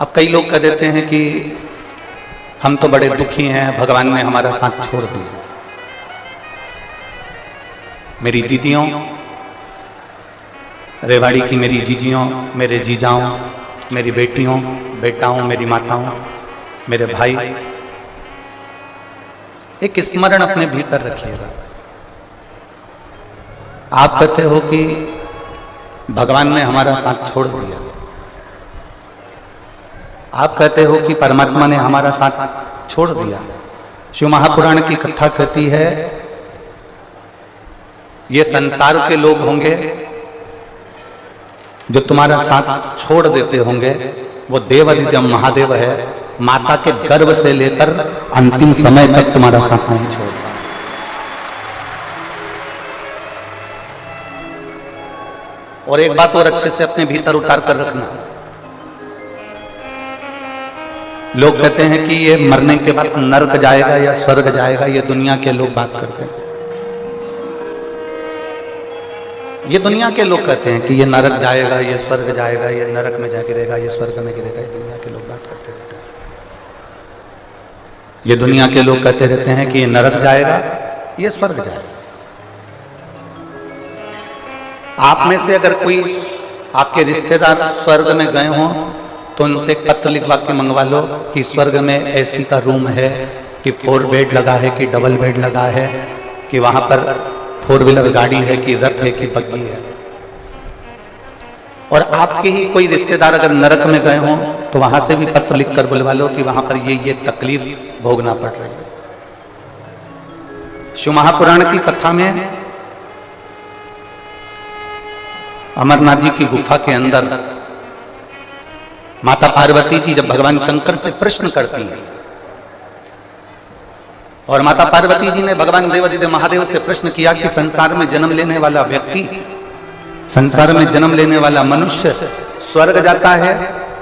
अब कई लोग कह देते हैं कि हम तो बड़े दुखी हैं, भगवान ने हमारा साथ छोड़ दिया। मेरी दीदियों, रेवाड़ी की मेरी जीजियों, मेरे जीजाओं, मेरी बेटियों, बेटाओं, मेरी माताओं, मेरे भाई, एक स्मरण अपने भीतर रखिएगा। आप कहते हो कि भगवान ने हमारा साथ छोड़ दिया, आप कहते हो कि परमात्मा ने हमारा साथ छोड़ दिया। शिव महापुराण की कथा कहती है, ये संसार के लोग होंगे जो तुम्हारा साथ छोड़ देते होंगे, वो देवादिदेव महादेव है, माता के गर्भ से लेकर अंतिम समय तक तुम्हारा साथ नहीं छोड़ता। और एक बात और अच्छे से अपने भीतर उतार कर रखना, लोग कहते हैं कि ये मरने के बाद नरक जाएगा या स्वर्ग जाएगा, ये दुनिया के लोग बात करते हैं। ये दुनिया के लोग कहते हैं कि ये नरक जाएगा, ये स्वर्ग जाएगा, ये नरक में जा गिरेगा, ये स्वर्ग में गिरेगा, ये दुनिया के लोग बात करते रहते हैं। ये दुनिया के लोग कहते रहते हैं कि ये नरक जाएगा, ये स्वर्ग जाएगा। आप में से अगर कोई आपके रिश्तेदार स्वर्ग में गए हों तो उनसे एक पत्र लिखवा के मंगवा लो कि स्वर्ग में ऐसी का रूम है, कि 4 बेड लगा है, कि डबल बेड लगा है, कि वहां पर 4 व्हीलर गाड़ी है, कि रथ है, कि बग्गी है। और आपके ही कोई रिश्तेदार अगर नरक में गए हों तो वहां से भी पत्र लिखकर बुलवा लो कि वहां पर ये तकलीफ भोगना पड़ रही है। शिव महापुराण की कथा में अमरनाथ जी की गुफा के अंदर माता पार्वती जी जब भगवान शंकर से प्रश्न करती हैं, और माता पार्वती जी ने भगवान देवादिदेव महादेव से प्रश्न किया कि संसार में जन्म लेने वाला व्यक्ति, संसार में जन्म लेने वाला मनुष्य स्वर्ग जाता है,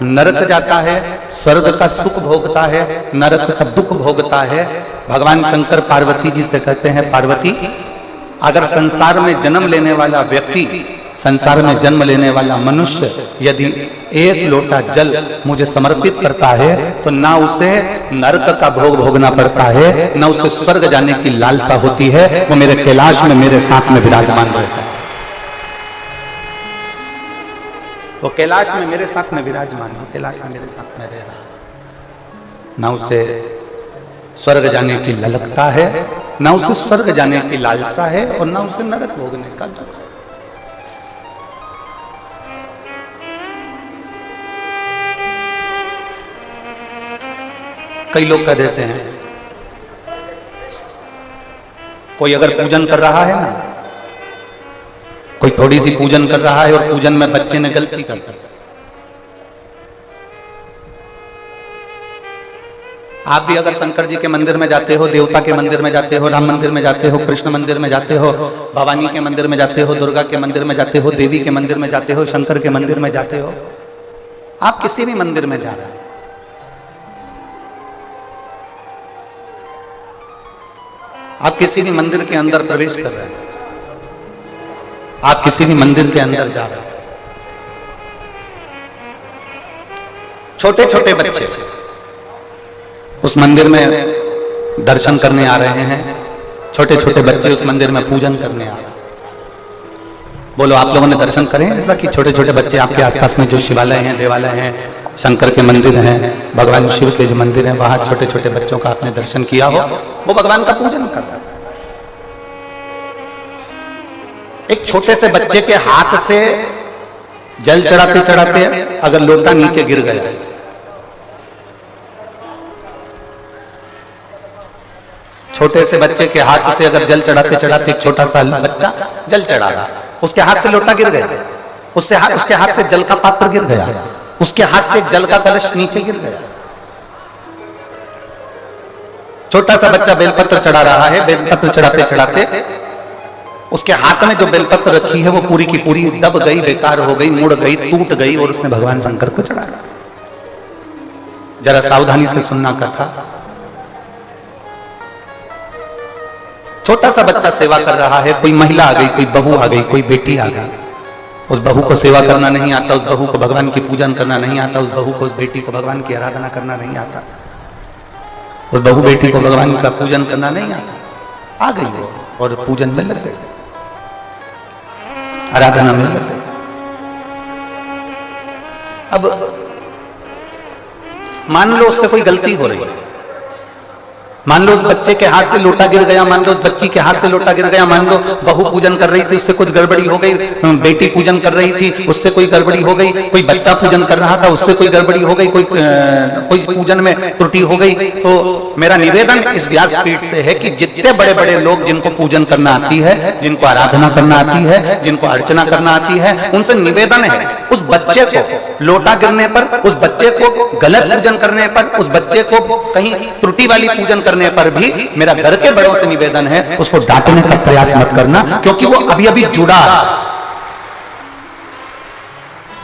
नरक जाता है, स्वर्ग का सुख भोगता है, नरक का दुख भोगता है। भगवान शंकर पार्वती जी से कहते हैं, पार्वती, अगर संसार में जन्म लेने वाला व्यक्ति, संसार में जन्म लेने वाला मनुष्य यदि 1 लोटा जल मुझे समर्पित करता है तो ना उसे नरक का भोग भोगना पड़ता है, ना उसे स्वर्ग जाने की लालसा होती है, वो मेरे कैलाश में मेरे साथ में विराजमान रहता है। वो कैलाश में मेरे साथ में विराजमान है, कैलाश में मेरे साथ में रह रहा है। ना उसे स्वर्ग जाने की ललकता है, ना उसे स्वर्ग जाने की लालसा है, और ना उसे नरक भोगने का दुख है। कई लोग कह देते हैं, कोई अगर पूजन कर रहा है ना, कोई थोड़ी सी पूजन कर रहा है और पूजन में बच्चे ने गलती कर दी, आप भी अगर शंकर जी के मंदिर में जाते हो, देवता के मंदिर में जाते हो, राम मंदिर में जाते हो, कृष्ण मंदिर में जाते हो, भवानी के मंदिर में जाते हो, दुर्गा के मंदिर में जाते हो, देवी के मंदिर में जाते हो, शंकर के मंदिर में जाते हो, आप किसी भी मंदिर में जा रहे हैं, आप किसी भी मंदिर के अंदर प्रवेश कर रहे हैं, आप किसी भी मंदिर के अंदर जा रहे हैं, छोटे छोटे बच्चे उस मंदिर में दर्शन करने आ रहे हैं, छोटे छोटे बच्चे उस मंदिर में पूजन करने आ रहे हैं। बोलो, आप लोगों ने दर्शन करें ऐसा कि छोटे छोटे बच्चे आपके आसपास में जो शिवालय हैं, देवालय हैं, शंकर के मंदिर हैं, भगवान शिव के जो मंदिर हैं, वहां छोटे छोटे बच्चों का आपने दर्शन किया हो, वो भगवान का पूजन कर रहा है। एक छोटे से बच्चे के हाथ से जल चढ़ाते चढ़ाते अगर लोटा नीचे गिर गया, छोटे से बच्चे के हाथ से अगर जल चढ़ाते चढ़ाते एक छोटा सा बच्चा जल चढ़ा रहा, उसके हाथ से लोटा गिर गया, उसके हाथ से जल का पात्र गिर गया, उसके हाथ से जल का कलश नीचे गिर गया। छोटा सा बच्चा बेलपत्र चढ़ा रहा है, बेलपत्र चढ़ाते चढ़ाते उसके हाथ में जो बेलपत्र रखी है वो पूरी की पूरी दब गई, बेकार हो गई, मुड़ गई, टूट गई, और उसने भगवान शंकर को चढ़ाया। जरा सावधानी से सुनना कथा। छोटा सा बच्चा सेवा कर रहा है, कोई महिला आ गई, कोई बहू आ गई, कोई बेटी आ गई, उस बहू को सेवा करना नहीं आता, उस बहू को भगवान की पूजन करना नहीं आता, उस बहू को, उस बेटी को भगवान की आराधना करना नहीं आता, उस बहू बेटी को भगवान का पूजन करना नहीं आता। आ गई वो और पूजन में लग गई, आराधना में लग गई। अब मान लो उससे कोई गलती हो रही है, मान लो उस बच्चे के हाथ से लोटा गिर गया, मान लो उस बच्ची के हाथ से लोटा गिर गया, मान लो बहू पूजन कर रही थी उससे कुछ गड़बड़ी हो गई, बेटी पूजन कर रही थी उससे कोई गड़बड़ी हो गई, कोई बच्चा पूजन कर रहा था उससे कोई गड़बड़ी हो गई, कोई पूजन में त्रुटि हो गई। तो मेरा निवेदन इस व्यासपीठ से है कि जितने बड़े बड़े लोग जिनको पूजन करना आती है, जिनको आराधना करना आती है, जिनको अर्चना करना आती है, उनसे निवेदन है उस बच्चे को लोटा गिरने पर, उस बच्चे को गलत पूजन करने पर, उस बच्चे को कहीं त्रुटि वाली पूजन करने पर भी मेरा घर के बड़ों से निवेदन है उसको डांटने का प्रयास मत करना, क्योंकि वो अभी अभी जुड़ा,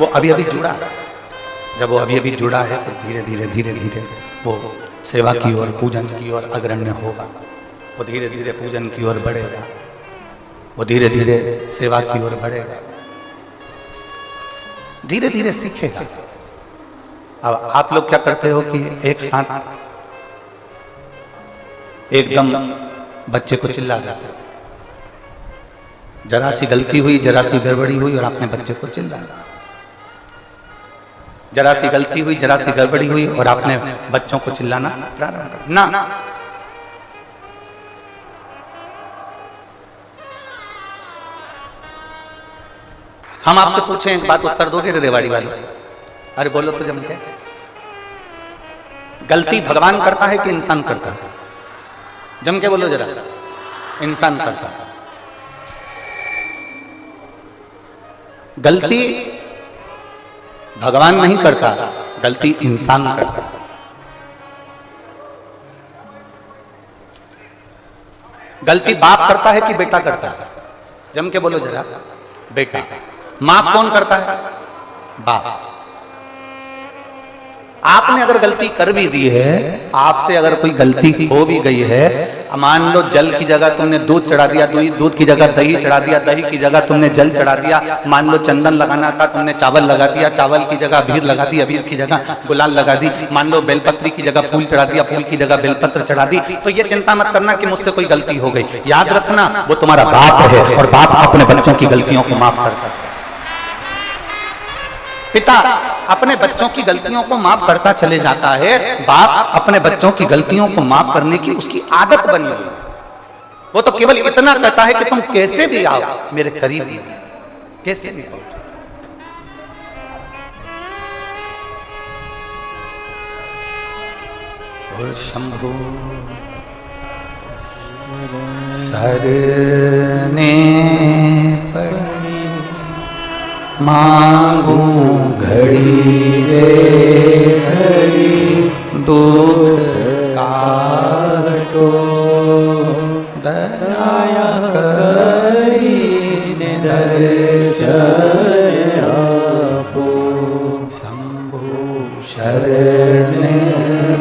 वो अभी अभी जुड़ा। जब वो अभी अभी जुड़ा है तो धीरे धीरे धीरे धीरे वो सेवा की ओर, पूजन की ओर अग्रण्य होगा, वो धीरे धीरे पूजन की ओर बढ़ेगा, वो धीरे धीरे सेवा की ओर बढ़ेगा, धीरे धीरे सीखेगा। अब आप लोग क्या करते हो कि एक साथ एकदम बच्चे को चिल्ला देते हो, जरा सी गलती हुई, जरा सी गड़बड़ी हुई और आपने बच्चे को चिल्लाया, जरा सी गलती हुई, जरा सी गड़बड़ी हुई और आपने बच्चों को चिल्लाना प्रारंभ कर ना। हम आपसे पूछें एक बात, उत्तर दोगे रेवाड़ी वाले? अरे बोलो तो जम के। गलती भगवान करता है कि इंसान करता है? जम के बोलो जरा। इंसान करता है। गलती भगवान नहीं करता, गलती इंसान करता है। गलती बाप करता है कि बेटा करता है? जम के बोलो जरा। बेटा। माफ कौन करता है? बाप। आपने अगर गलती कर भी दी है, आपसे अगर कोई गलती हो भी गई है, मान लो जल की जगह तुमने दूध चढ़ा दिया, दूध की जगह दही चढ़ा दिया, दही की जगह तुमने जल चढ़ा दिया, मान लो चंदन लगाना था तुमने चावल लगा दिया, चावल की जगह अबीर लगा दी, अबीर की जगह गुलाल लगा दी, मान लो बेलपत्री की जगह फूल चढ़ा दिया, फूल की जगह बेलपत्र चढ़ा दी, तो ये चिंता मत करना कि मुझसे कोई गलती हो गई। याद रखना वो तुम्हारा बाप है और बाप अपने बच्चों की गलतियों को माफ कर सकता है। पिता अपने बच्चों की गलतियों को माफ करता चले जाता है, बाप अपने बच्चों की गलतियों को माफ करने की उसकी आदत बनी हुई। वो तो केवल इतना कहता है कि तुम कैसे भी आओ मेरे करीब, कैसे भी आओ। और शंभु सरने पड़ी मांगू घड़ी रे घड़ी, दुख काटो दया करी दर्शन आपो। शंभु शरण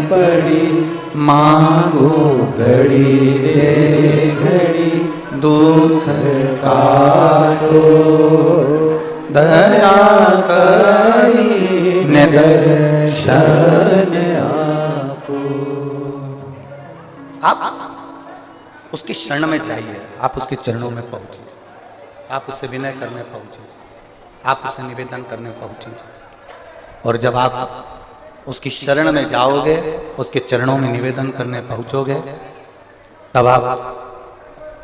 पड़ी मांगू घड़ी रे घड़ी, दुख काटो दया करी दर्शन आपो। आप उसकी शरण में जाइए, आप उसके चरणों में पहुंचिए, आप उससे विनय करने पहुंचिए, आप उससे निवेदन करने पहुंचिए। और जब आप उसकी शरण में जाओगे, उसके चरणों में निवेदन करने पहुंचोगे, तब आप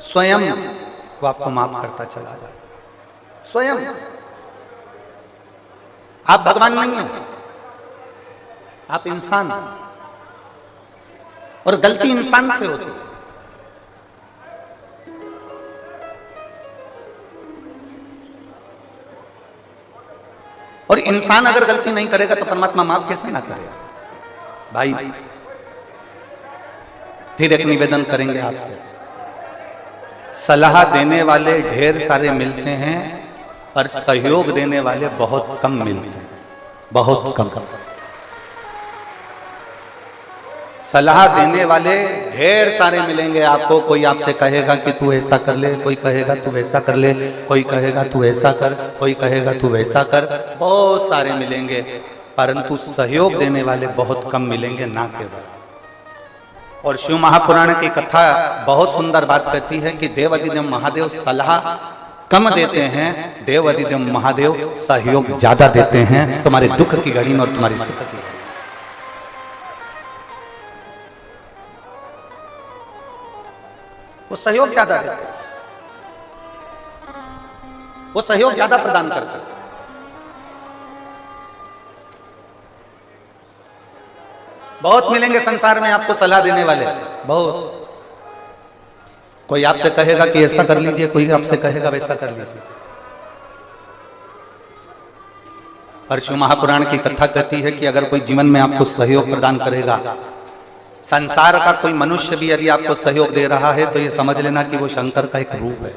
स्वयं वो आपको माफ करता चला जाए। स्वयं आप भगवान नहीं हैं, आप इंसान, और गलती इंसान से होती है। और इंसान अगर गलती नहीं करेगा तो परमात्मा माफ कैसे ना करेगा? भाई फिर एक निवेदन करेंगे आपसे। सलाह देने वाले ढेर सारे मिलते हैं पर सहयोग देने वाले बहुत कम मिलते हैं, बहुत कम। सलाह देने वाले ढेर सारे मिलेंगे आपको। कोई आपसे कहेगा कि तू ऐसा कर ले, कोई कहेगा तू वैसा कर ले, कोई कहेगा तू ऐसा कर, कोई कहेगा तू वैसा कर, बहुत सारे मिलेंगे, परंतु सहयोग देने वाले बहुत कम मिलेंगे, ना केवल। और शिव महापुराण की कथा बहुत सुंदर बात कहती है कि देव अधिदेव महादेव सलाह कम देते हैं, देव अधिदेव महादेव सहयोग ज्यादा देते हैं तुम्हारे दुख की घड़ी में और तुम्हारी सुख की। वो सहयोग ज्यादा देते हैं, वो सहयोग ज्यादा प्रदान करते हैं। बहुत मिलेंगे संसार में आपको सलाह देने वाले, बहुत। कोई आपसे कहेगा कि ऐसा कर लीजिए, कोई आपसे कहेगा वैसा कर लीजिए। पर शिव महापुराण की कथा कहती है कि अगर कोई जीवन में आपको सहयोग प्रदान करेगा, संसार का कोई मनुष्य भी यदि आपको सहयोग दे रहा है तो ये समझ लेना कि वो शंकर का एक रूप है,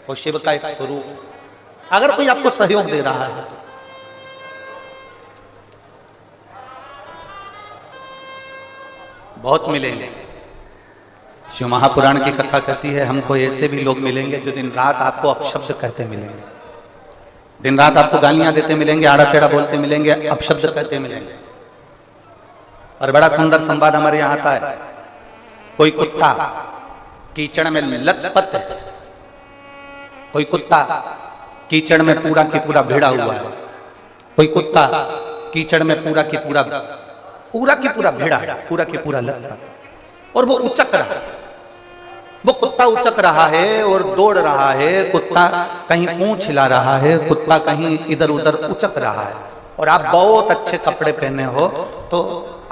वो शिव का एक स्वरूप। अगर कोई आपको सहयोग दे रहा है बहुत मिलेंगे। शिव महापुराण की कथा कहती है हमको ऐसे भी लोग मिलेंगे जो दिन रात आपको अपशब्द कहते मिलेंगे, दिन रात आपको गालियां देते मिलेंगे, आड़ा टेढ़ा बोलते मिलेंगे, अपशब्द कहते मिलेंगे। और बड़ा सुंदर संवाद हमारे यहाँ आता है, कोई कुत्ता कीचड़ में लथपथ है, कोई कुत्ता कीचड़ में पूरा की पूरा भिड़ा हुआ है, कोई कुत्ता कीचड़ में पूरा की पूरा भिड़ा है, पूरा की पूरा लथपथ, और वो उचक रहा है, वो कुत्ता उचक रहा है और दौड़ रहा है, कुत्ता कहीं पूंछ हिला रहा है, कुत्ता कहीं इधर उधर उचक रहा है। और आप बहुत अच्छे कपड़े पहने हो तो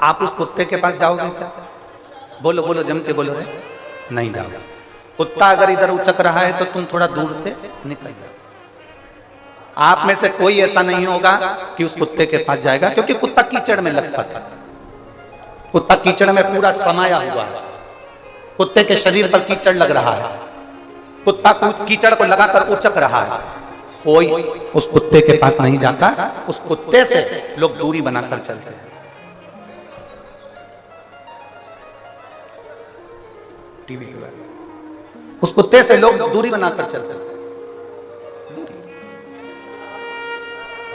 आप उस कुत्ते के पास जाओगे क्या? बोलो बोलो, जम के बोलो रे, नहीं जाओगे। कुत्ता अगर इधर उचक रहा है तो तुम थोड़ा दूर से निकल जाओ। आप में से कोई ऐसा नहीं होगा कि उस कुत्ते के पास जाएगा, क्योंकि कुत्ता कीचड़ में लथपथ है, कुत्ता कीचड़ में पूरा समाया हुआ है, कुत्ते के शरीर पर कीचड़ लग रहा है, कुत्ता कीचड़ को लगाकर उचक रहा है। कोई उस कुत्ते के पास नहीं जाता, उस कुत्ते से लोग दूरी बनाकर चलते हैं। टीवी के बारे, उस कुत्ते से लोग दूरी बनाकर चलते हैं,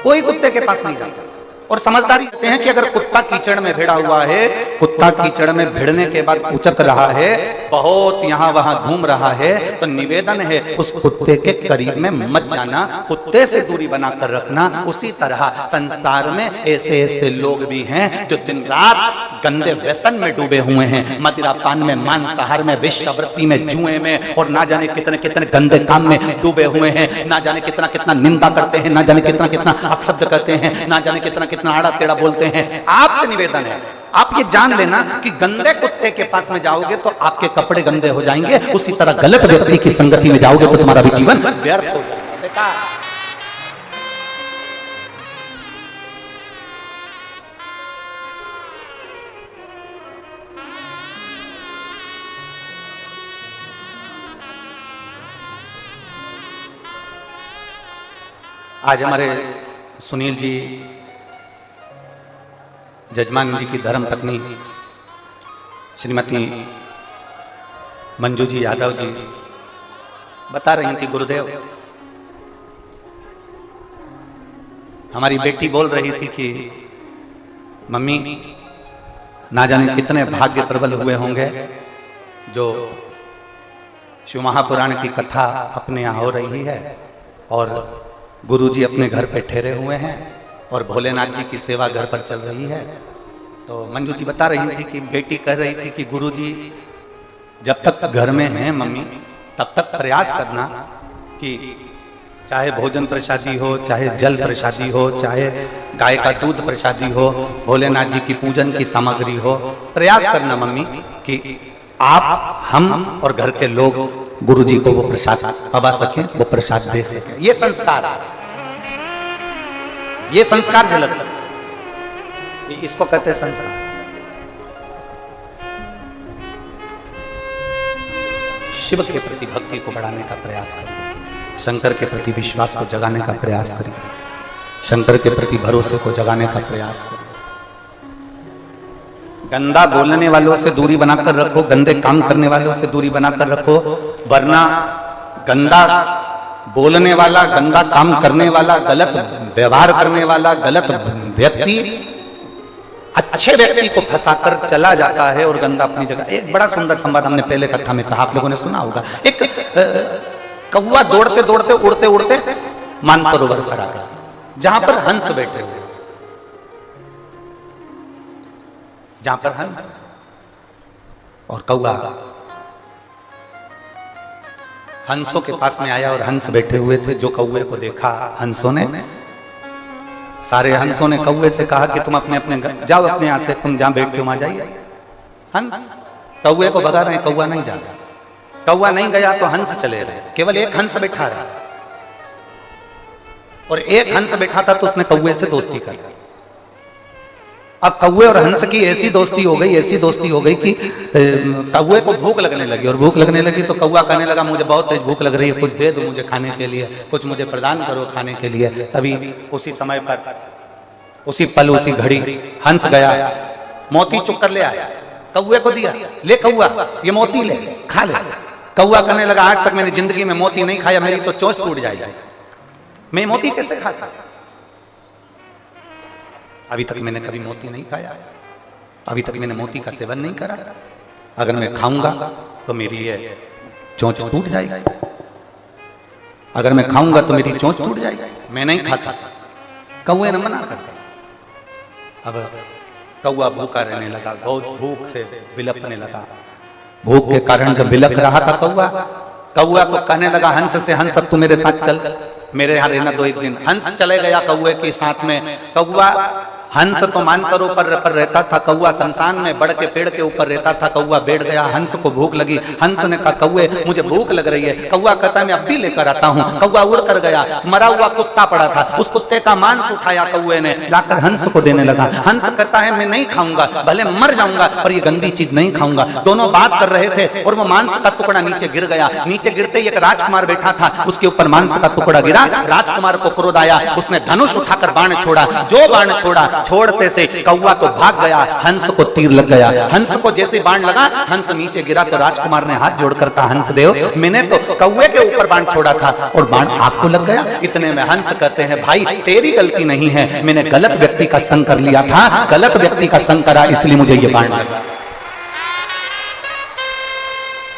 कोई कुत्ते के पास नहीं जाता। और समझदारी कहते हैं कि अगर कुत्ता कीचड़ में भिड़ा हुआ है, कुत्ता कीचड़ में भिड़ने के बाद उचक रहा है, बहुत यहां वहां घूम रहा है, तो निवेदन है उस कुत्ते के करीब में मत जाना, कुत्ते से दूरी बनाकर रखना। उसी तरह संसार में ऐसे ऐसे लोग भी हैं जो दिन रात गंदे व्यसन में डूबे हुए हैं, मदिरा पान में, मांसाहार में, वेश्यावृत्ति में, जुए में, और ना जाने कितने कितने गंदे काम में डूबे हुए हैं, ना जाने कितना कितना निंदा करते हैं, ना जाने कितना कितना अपशब्द कहते हैं, ना जाने कितना कितना आड़ा टेढ़ा बोलते हैं। आपसे निवेदन है, आप ये जान लेना कि गंदे कुत्ते के पास में जाओगे तो आपके कपड़े गंदे हो जाएंगे, उसी तरह गलत व्यक्ति की संगति में जाओगे तो तुम्हारा भी जीवन व्यर्थ हो जाएगा। बेकार। आज हमारे सुनील जी, जजमान जी की धर्म पत्नी श्रीमती मंजू जी यादव जी बता रही थी, गुरुदेव हमारी बेटी बोल रही थी कि मम्मी ना जाने कितने भाग्य प्रबल हुए होंगे जो शिव महापुराण की कथा अपने यहाँ हो रही है और गुरुजी अपने घर पे ठहरे हुए हैं और भोलेनाथ जी की सेवा घर पर चल रही है। तो मंजू जी बता रही थी कि बेटी कह रही थी कि गुरुजी जब तक घर में हैं मम्मी, तब तक प्रयास करना कि चाहे भोजन प्रसादी हो, चाहे जल प्रसादी हो, चाहे गाय का दूध प्रसादी हो, भोलेनाथ जी की पूजन की सामग्री हो, प्रयास करना मम्मी कि आप, हम और घर के लोग गुरु जी को वो प्रसाद पवा सकें, वो प्रसाद दे सकें। ये संस्कार, ये संस्कार झलक, इसको कहते हैं संस्कार। शिव के प्रति भक्ति को बढ़ाने का प्रयास करिए, शंकर के प्रति विश्वास को जगाने का प्रयास करिए, शंकर के प्रति भरोसे को जगाने का प्रयास करिए। गंदा बोलने वालों से दूरी बनाकर रखो, गंदे काम करने वालों से दूरी बनाकर रखो, वरना गंदा बोलने वाला, गंदा काम करने वाला, गलत व्यवहार करने वाला, गलत व्यक्ति अच्छे व्यक्ति को फंसाकर चला जाता है और गंदा अपनी जगह। एक बड़ा सुंदर संवाद हमने पहले कथा में कहा, आप लोगों ने सुना होगा। एक कौवा दौड़ते दौड़ते उड़ते उड़ते मानसरोवर पर आ गया, जहां पर हंस बैठे हुए, जहां पर हंस और कौवा हंसों के पास में आया और हंस बैठे हुए थे। जो कौवे को देखा हंसों ने, सारे हंसों ने कौवे से कहा कि तुम अपने अपने जाओ, अपने यहां से तुम जहां बैठते हो वहां जाइए। हंस कौवे को भगा रहे, कौवा नहीं जा रहा। कौवा नहीं गया तो हंस चले रहे, केवल एक हंस बैठा रहा, और एक हंस बैठा था तो उसने कौवे से दोस्ती कर ली। अब कौवे और हंस की ऐसी दोस्ती हो गई, ऐसी दोस्ती हो गई कि कौवे को भूख लगने लगी, और भूख लगने लगी तो कौवा कहने लगा मुझे बहुत तेज भूख लग रही है, कुछ दे दो मुझे खाने के लिए, कुछ मुझे प्रदान करो खाने के लिए। तभी उसी समय पर, उसी पल, उसी घड़ी हंस गया, मोती चुक कर ले आया, कौवे को दिया, ले कौवा ये मोती ले, खा ले। कौवा कहने लगा आज तक मैंने जिंदगी में मोती नहीं खाया, मेरी तो चोंच टूट जाएगी, मैं मोती कैसे खा सकता, अभी तक मैंने कभी मोती नहीं खाया, अभी तक मैंने मोती का सेवन नहीं करा, अगर मैं खाऊंगा तो मेरी ये चोंच टूट जाएगी, अगर मैं खाऊंगा तो मेरी चोंच टूट जाएगी, मैं नहीं खाता। कौवे ने मना कर दिया। अब कौवा भूखा रहने लगा, बहुत भूख से विलपने लगा। भूख के कारण जब विलप रहा था कौवा को कहने लगा हंस से, हंस अब तू मेरे साथ चल, मेरे यहाँ रहना दो एक दिन। हंस चले गया कौवे के साथ में। कौवा, हंस तो मानसरोवर पर रहता था, कौवा शमशान में बड़ के पेड़ के ऊपर रहता था। कौवा बैठ गया, हंस को भूख लगी। हंस ने कहा कौवे मुझे भूख लग रही है। कौवा कहता है मैं अब भी लेकर आता हूँ। कौवा उड़ कर गया, मरा हुआ कुत्ता पड़ा था, उस कुत्ते का मांस उठाया कौवे ने, लाकर हंस को देने लगा। हंस कहता है मैं नहीं खाऊंगा, भले मर जाऊंगा पर ये गंदी चीज नहीं खाऊंगा। दोनों बात कर रहे थे और वो मांस का टुकड़ा नीचे गिर गया। नीचे गिरते ही एक राजकुमार बैठा था, उसके ऊपर मांस का टुकड़ा गिरा। राजकुमार को क्रोध आया, उसने धनुष उठाकर बाण छोड़ा। जो बाण छोड़ा, छोड़ते से कौवा तो भाग गया, हंस को तीर लग गया। हंस को जैसे बाण लगा, हंस नीचे गिरा तो राजकुमार ने हाथ जोड़कर कहा हंस देव मैंने तो कौवे के ऊपर बाण छोड़ा था और बाण आपको लग गया। इतने में हंस कहते हैं भाई तेरी गलती नहीं है, मैंने गलत व्यक्ति का संग कर लिया था, गलत व्यक्ति का संग करा इसलिए मुझे ये बाण लगा।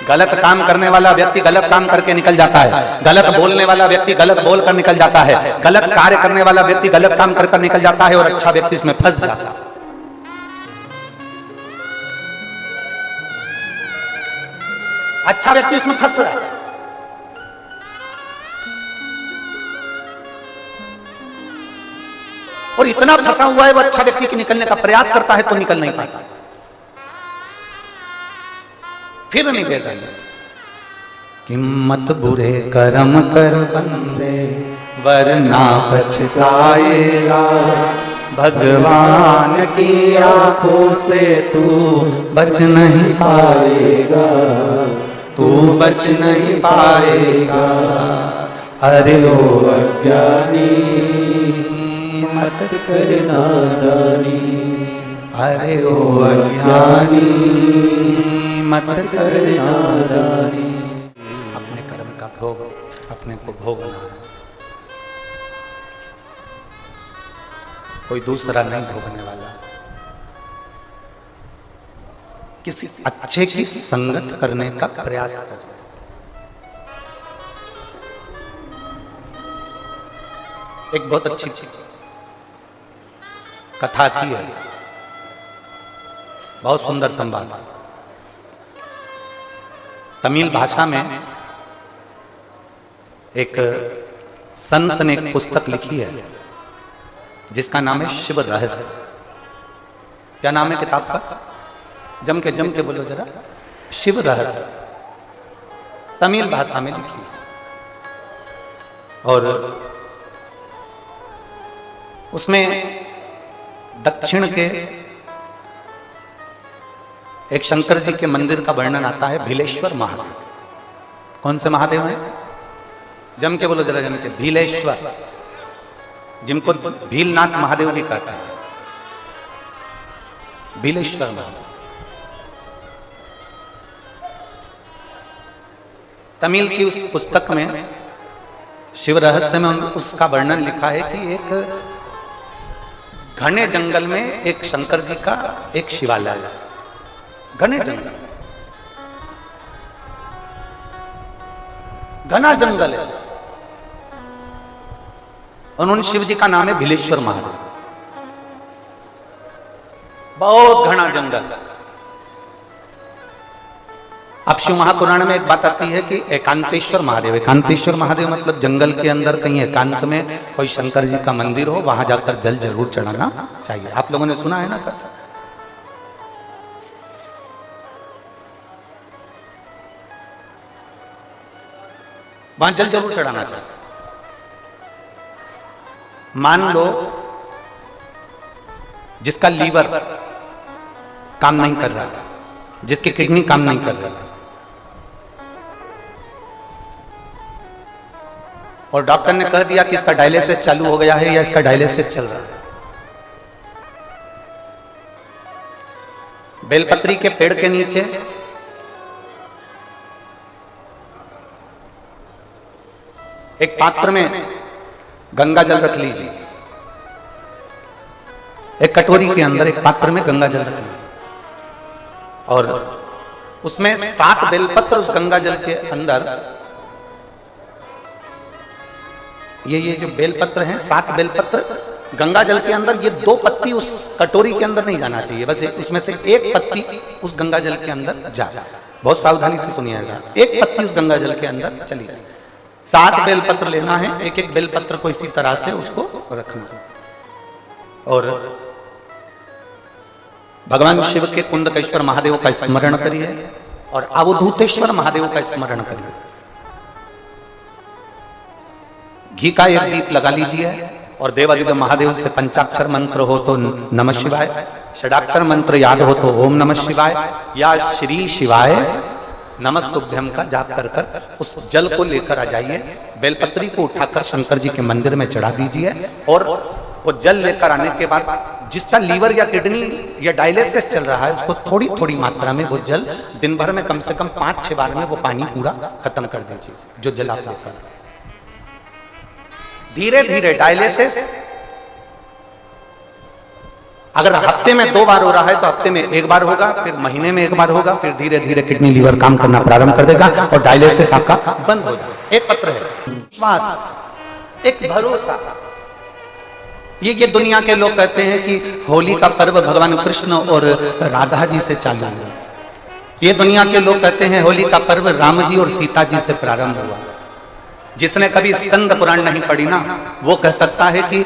गलत काम करने वाला व्यक्ति गलत काम करके निकल जाता है, गलत बोलने वाला व्यक्ति गलत बोलकर निकल जाता है, गलत कार्य करने वाला व्यक्ति गलत काम कर निकल जाता है, और अच्छा व्यक्ति इसमें फंस जाता है। अच्छा व्यक्ति इसमें फंस रहा है। और इतना फंसा हुआ है वो अच्छा व्यक्ति की निकलने का प्रयास करता है तो निकल नहीं पाता। फिर निवेदन कि मत बुरे कर्म कर बंदे वरना पछताएगा, भगवान की आंखों से तू बच नहीं पाएगा, तू बच नहीं पाएगा। अरे ओ अज्ञानी मत कर नादानी, अरे ओ अज्ञानी मत कर नादानी। अपने कर्म का भोग अपने को भोगना है, कोई दूसरा नहीं भोगने वाला। किसी अच्छे की संगत करने का प्रयास कर। एक बहुत अच्छी कथा आती है, बहुत सुंदर संवाद। तमिल भाषा में एक संत ने एक पुस्तक लिखी है जिसका नाम है शिव रहस्य। क्या नाम है किताब का? जम के बोलो जरा। शिव रहस्य, तमिल भाषा में लिखी है। और उसमें दक्षिण के एक शंकर जी के मंदिर का वर्णन आता है, भीलेश्वर महादेव। कौन से महादेव हैं? जम के बोलो जरा, जम के। भीलेश्वर, जिनको भीलनाथ महादेव भी कहते हैं। भीलेश्वर महादेव। तमिल की उस पुस्तक में शिव रहस्य में उसका वर्णन लिखा है कि एक घने जंगल में एक शंकर जी का एक शिवालय, घने जंगल, घना जंगल है, उन्होंने शिव जी का नाम है भीलेश्वर महादेव। बहुत घना जंगल। अब शिव महापुराण में एक बात आती है कि एकांतेश्वर महादेव, एकांतेश्वर महादेव मतलब जंगल के अंदर कहीं एकांत में कोई शंकर जी का मंदिर हो, वहां जाकर जल जरूर चढ़ाना चाहिए। आप लोगों ने सुना है ना कथा? वहां जल जरूर चढ़ाना चाहिए। मान लो जिसका लीवर काम नहीं कर रहा है, जिसकी किडनी काम नहीं कर रही है, और डॉक्टर ने कह दिया कि इसका डायलिसिस चालू हो गया है या इसका डायलिसिस चल रहा है। बेलपत्री के पेड़ के नीचे एक पात्र में गंगा जल रख लीजिए, एक कटोरी के अंदर एक पात्र में गंगा जल रख लीजिए, और उसमें 7 बेलपत्र उस गंगा जल के अंदर, ये जो बेलपत्र हैं 7 बेलपत्र गंगा जल के अंदर, ये 2 पत्ती उस कटोरी के अंदर नहीं जाना चाहिए, बस उसमें से 1 पत्ती उस गंगा जल के अंदर जा। बहुत सावधानी से सुनिएगा, 1 पत्ती उस गंगा जल के अंदर चली जाए। 7 बेलपत्र लेना है, एक एक बेलपत्र को इसी तरह से उसको रखना, और भगवान शिव के कुंडकेश्वर महादेव का स्मरण करिए और अवधूतेश्वर महादेव का स्मरण करिए। घी का एक दीप लगा लीजिए और देवादिदेव महादेव से पंचाक्षर मंत्र हो तो नमः शिवाय, षडाक्षर मंत्र याद हो तो ओम नमः शिवाय या श्री शिवाय नमस्तुभ्यम का जाप कर कर उस जल को लेकर आ जाइए। बेलपत्री को उठाकर शंकर जी के मंदिर में चढ़ा दीजिए, और वो जल लेकर आने के बाद जिसका लीवर या किडनी या डायलिसिस चल रहा है उसको थोड़ी थोड़ी मात्रा में वो जल दिन भर में कम से कम 5-6 बार में वो पानी पूरा खत्म कर दीजिए, जो जल आप लेकर। धीरे धीरे डायलिसिस अगर हफ्ते में 2 बार हो रहा है तो हफ्ते में 1 बार होगा, फिर महीने में 1 बार होगा, फिर धीरे धीरे किडनी लीवर काम करना प्रारंभ कर देगा और डायलिसिस आपका बंद हो जाएगा। एक पत्र है विश्वास, एक भरोसा। ये दुनिया के लोग कहते हैं कि होली का पर्व भगवान कृष्ण और राधा जी से चालू हुआ। ये दुनिया के लोग कहते हैं होली का पर्व राम जी और सीता जी से प्रारंभ हुआ। जिसने कभी स्कंद पुराण नहीं पढ़ी ना, वो कह सकता है कि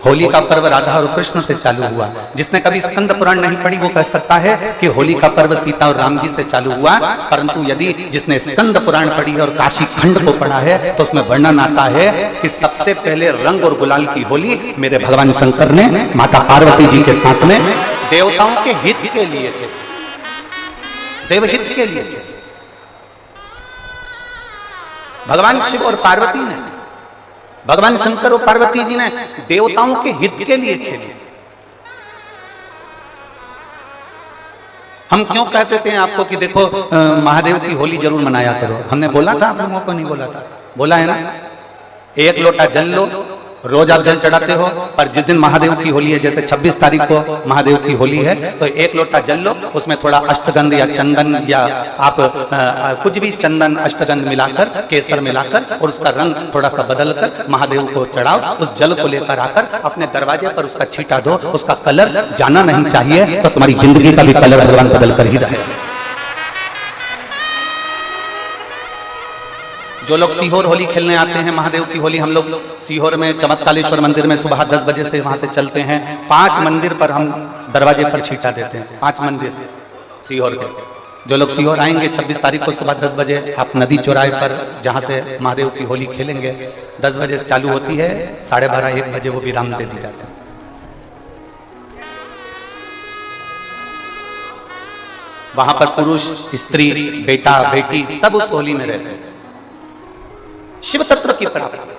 होली का पर्व राधा और कृष्ण से चालू हुआ। जिसने कभी स्कंद पुराण नहीं पढ़ी वो कह सकता है कि होली का पर्व सीता और राम जी से चालू हुआ। परंतु यदि जिसने स्कंद पुराण पढ़ी है और काशी खंड को पढ़ा है तो उसमें वर्णन आता है कि सबसे पहले रंग और गुलाल की होली मेरे भगवान शंकर ने माता पार्वती जी के साथ में देवताओं के हित के लिए थे, देवहित के लिए थे। भगवान शिव और पार्वती ने, भगवान शंकर और पार्वती जी ने देवताओं के हित के लिए खेली। हम क्यों कहते थे आपको कि देखो महादेव की होली जरूर मनाया करो? हमने बोला था, आप लोगों को नहीं बोला था? बोला है ना। 1 लोटा जल लो, रोज आप जल चढ़ाते हो, पर जिस दिन महादेव की होली है, जैसे 26 तारीख को महादेव की होली है, तो 1 लोटा जल लो, उसमें थोड़ा अष्टगंध या चंदन या आप कुछ भी चंदन अष्टगंध मिलाकर, केसर मिलाकर और उसका रंग थोड़ा सा बदल कर महादेव को चढ़ाओ। उस जल को लेकर आकर अपने दरवाजे पर उसका छींटा दो, उसका कलर जाना नहीं चाहिए, तो तुम्हारी जिंदगी का भी कलर भगवान बदल कर ही रहे। जो लोग सीहोर होली खेलने आते हैं, महादेव की होली, हम लोग सीहोर में चमत्कालेश्वर मंदिर में सुबह 10 बजे से वहां से चलते हैं। 5 मंदिर पर हम दरवाजे पर छींटा देते हैं, 5 मंदिर सीहोर के। जो लोग सीहोर आएंगे 26 तारीख को सुबह 10 बजे, आप नदी चौराहे पर जहां से महादेव की होली खेलेंगे, 10 बजे से चालू होती है, 12:30-1 बजे वो विराम दे दी जाती है। वहां पर पुरुष, स्त्री, बेटा, बेटी सब उस होली में रहते हैं। शिव तत्व की प्राप्ति।